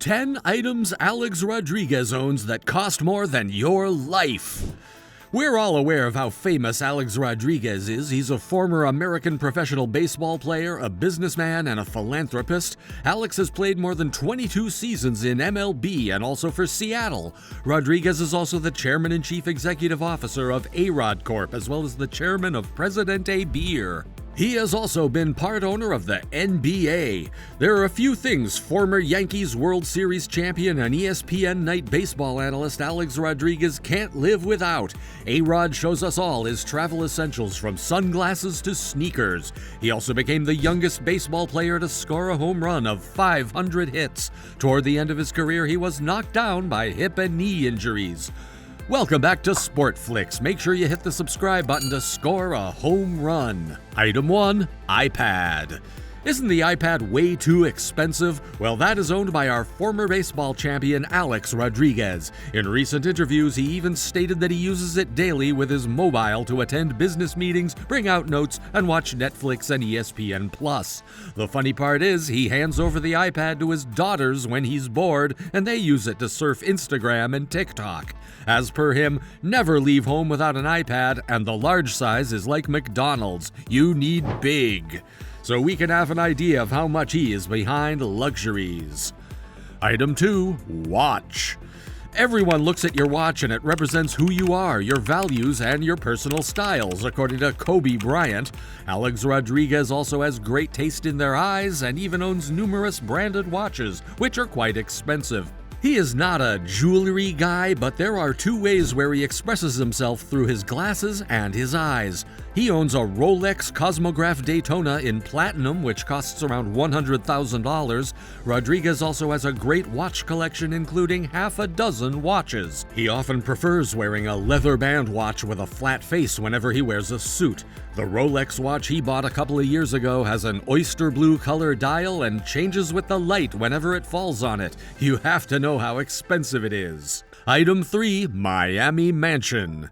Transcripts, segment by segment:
10 items Alex Rodriguez owns that cost more than your life. We're all aware of how famous Alex Rodriguez is. He's a former American professional baseball player, a businessman, and a philanthropist. Alex has played more than 22 seasons in MLB and also for Seattle. Rodriguez is also the chairman and chief executive officer of A-Rod Corp, as well as the chairman of Presidente beer. He has also been part owner of the NBA. There are a few things former Yankees World Series champion and ESPN night baseball analyst Alex Rodriguez can't live without. A-Rod shows us all his travel essentials from sunglasses to sneakers. He also became the youngest baseball player to score a home run of 500 hits. Toward the end of his career, he was knocked down by hip and knee injuries. Welcome back to Sportflix. Make sure you hit the subscribe button to score a home run. Item 1, iPad. Isn't the iPad way too expensive? Well, that is owned by our former baseball champion, Alex Rodriguez. In recent interviews, he even stated that he uses it daily with his mobile to attend business meetings, bring out notes, and watch Netflix and ESPN+. The funny part is, he hands over the iPad to his daughters when he's bored, and they use it to surf Instagram and TikTok. As per him, never leave home without an iPad, and the large size is like McDonald's. You need big. So we can have an idea of how much he is behind luxuries. Item 2, watch. Everyone looks at your watch and it represents who you are, your values, and your personal styles, according to Kobe Bryant. Alex Rodriguez also has great taste in their eyes and even owns numerous branded watches, which are quite expensive. He is not a jewelry guy, but there are two ways where he expresses himself through his glasses and his eyes. He owns a Rolex Cosmograph Daytona in platinum, which costs around $100,000. Rodriguez also has a great watch collection, including half a dozen watches. He often prefers wearing a leather band watch with a flat face whenever he wears a suit. The Rolex watch he bought a couple of years ago has an oyster blue color dial and changes with the light whenever it falls on it. You have to know how expensive it is. Item 3, Miami Mansion.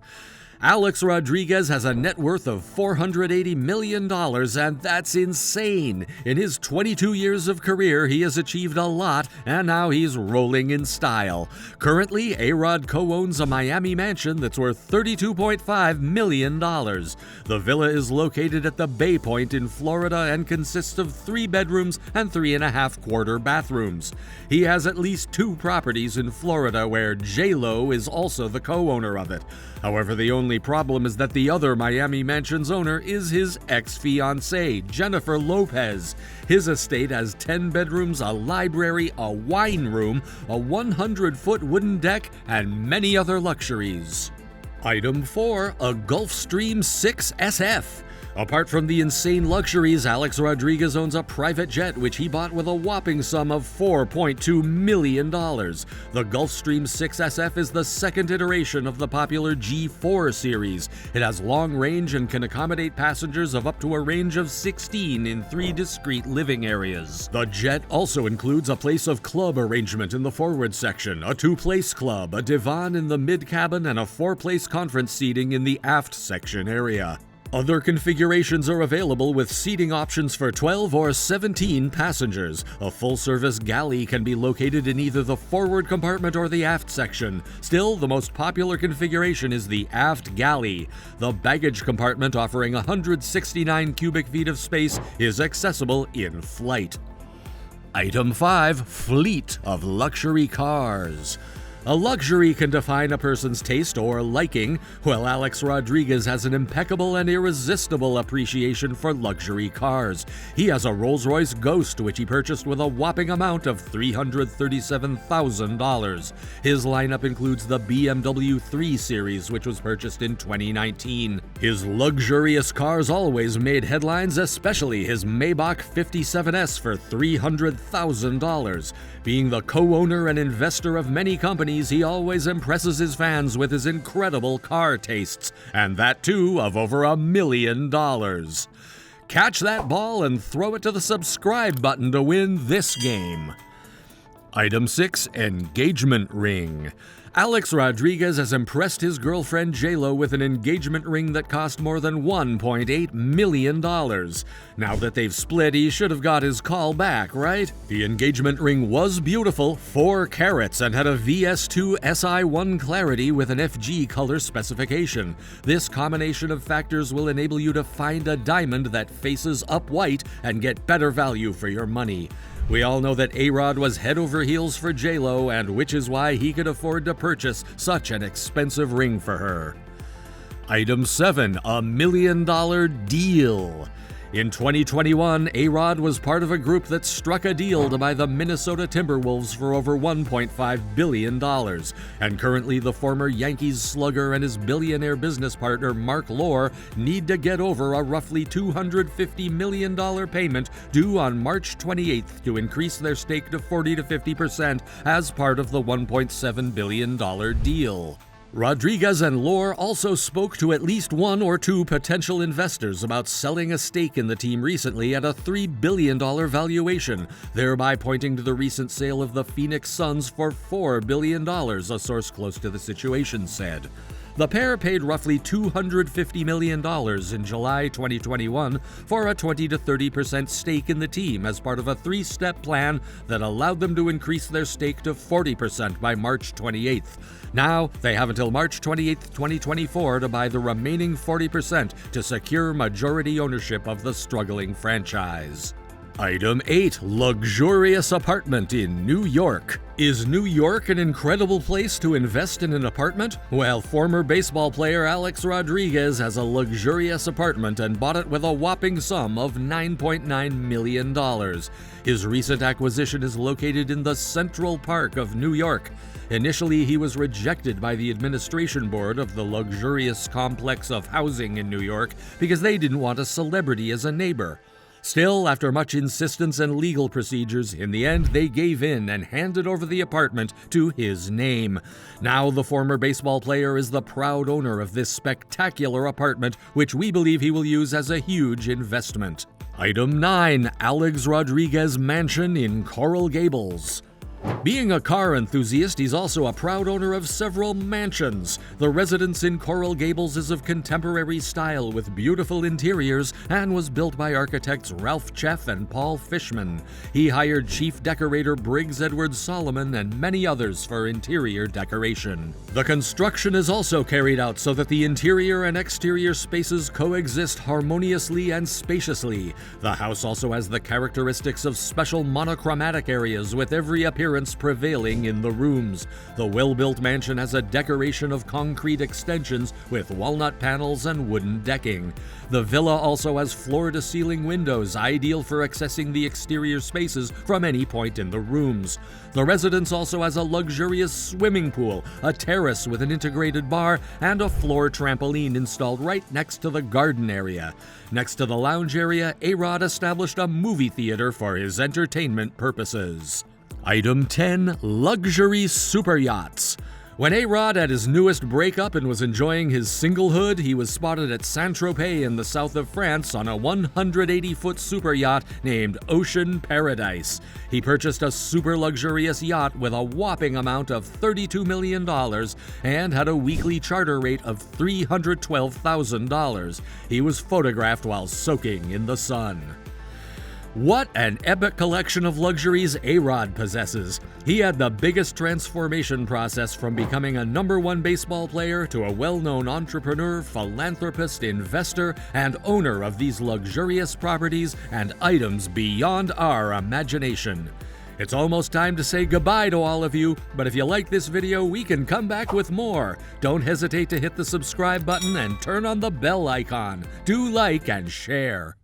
Alex Rodriguez has a net worth of $480 million, and that's insane. In his 22 years of career, he has achieved a lot, and now he's rolling in style. Currently, A-Rod co-owns a Miami mansion that's worth $32.5 million. The villa is located at the Bay Point in Florida and consists of 3 bedrooms and 3.5-quarter bathrooms. He has at least 2 properties in Florida where J-Lo is also the co-owner of it. However, the only problem is that the other Miami Mansion's owner is his ex-fiancée, Jennifer Lopez. His estate has 10 bedrooms, a library, a wine room, a 100-foot wooden deck, and many other luxuries. Item 4, a Gulfstream 6 SF. Apart from the insane luxuries, Alex Rodriguez owns a private jet which he bought with a whopping sum of $4.2 million. The Gulfstream 6 SF is the second iteration of the popular G4 series. It has long range and can accommodate passengers of up to a range of 16 in 3 discrete living areas. The jet also includes a place of club arrangement in the forward section, a 2-place club, a divan in the mid-cabin, and a 4-place conference seating in the aft section area. Other configurations are available with seating options for 12 or 17 passengers. A full-service galley can be located in either the forward compartment or the aft section. Still, the most popular configuration is the aft galley. The baggage compartment, offering 169 cubic feet of space, is accessible in flight. Item 5, fleet of luxury cars. A luxury can define a person's taste or liking. Well, Alex Rodriguez has an impeccable and irresistible appreciation for luxury cars. He has a Rolls-Royce Ghost, which he purchased with a whopping amount of $337,000. His lineup includes the BMW 3 Series, which was purchased in 2019. His luxurious cars always made headlines, especially his Maybach 57S for $300,000. Being the co-owner and investor of many companies, he always impresses his fans with his incredible car tastes, and that too of over $1 million. Catch that ball and throw it to the subscribe button to win this game. Item 6. Engagement ring. Alex Rodriguez has impressed his girlfriend J-Lo with an engagement ring that cost more than $1.8 million. Now that they've split, he should have got his call back, right? The engagement ring was beautiful, 4 carats, and had a VS2 SI1 clarity with an FG color specification. This combination of factors will enable you to find a diamond that faces up white and get better value for your money. We all know that A-Rod was head over heels for J-Lo, and which is why he could afford to purchase such an expensive ring for her. Item 7. $1 million deal. In 2021, A-Rod was part of a group that struck a deal to buy the Minnesota Timberwolves for over $1.5 billion. And currently, the former Yankees slugger and his billionaire business partner Mark Lohr need to get over a roughly $250 million payment due on March 28th to increase their stake to 40 to 50% as part of the $1.7 billion deal. Rodriguez and Lohr also spoke to at least 1 or 2 potential investors about selling a stake in the team recently at a $3 billion valuation, thereby pointing to the recent sale of the Phoenix Suns for $4 billion, a source close to the situation said. The pair paid roughly $250 million in July 2021 for a 20 to 30% stake in the team as part of a 3-step plan that allowed them to increase their stake to 40% by March 28th. Now, they have until March 28, 2024 to buy the remaining 40% to secure majority ownership of the struggling franchise. Item 8. Luxurious apartment in New York. Is New York an incredible place to invest in an apartment? Well, former baseball player Alex Rodriguez has a luxurious apartment and bought it with a whopping sum of $9.9 million. His recent acquisition is located in the Central Park of New York. Initially, he was rejected by the administration board of the luxurious complex of housing in New York because they didn't want a celebrity as a neighbor. Still, after much insistence and legal procedures, in the end they gave in and handed over the apartment to his name. Now the former baseball player is the proud owner of this spectacular apartment, which we believe he will use as a huge investment. Item 9. Alex Rodriguez mansion in Coral Gables. Being a car enthusiast, he's also a proud owner of several mansions. The residence in Coral Gables is of contemporary style with beautiful interiors and was built by architects Ralph Cheff and Paul Fishman. He hired chief decorator Briggs Edward Solomon and many others for interior decoration. The construction is also carried out so that the interior and exterior spaces coexist harmoniously and spaciously. The house also has the characteristics of special monochromatic areas with every appearance prevailing in the rooms. The well-built mansion has a decoration of concrete extensions with walnut panels and wooden decking. The villa also has floor-to-ceiling windows, ideal for accessing the exterior spaces from any point in the rooms. The residence also has a luxurious swimming pool, a terrace with an integrated bar, and a floor trampoline installed right next to the garden area. Next to the lounge area, A-Rod established a movie theater for his entertainment purposes. Item 10. Luxury super yachts. When A-Rod had his newest breakup and was enjoying his singlehood, he was spotted at Saint-Tropez in the south of France on a 180-foot super yacht named Ocean Paradise. He purchased a super luxurious yacht with a whopping amount of $32 million and had a weekly charter rate of $312,000. He was photographed while soaking in the sun. What an epic collection of luxuries A-Rod possesses. He had the biggest transformation process from becoming a #1 baseball player to a well-known entrepreneur, philanthropist, investor, and owner of these luxurious properties and items beyond our imagination. It's almost time to say goodbye to all of you, but if you like this video, we can come back with more. Don't hesitate to hit the subscribe button and turn on the bell icon. Do like and share.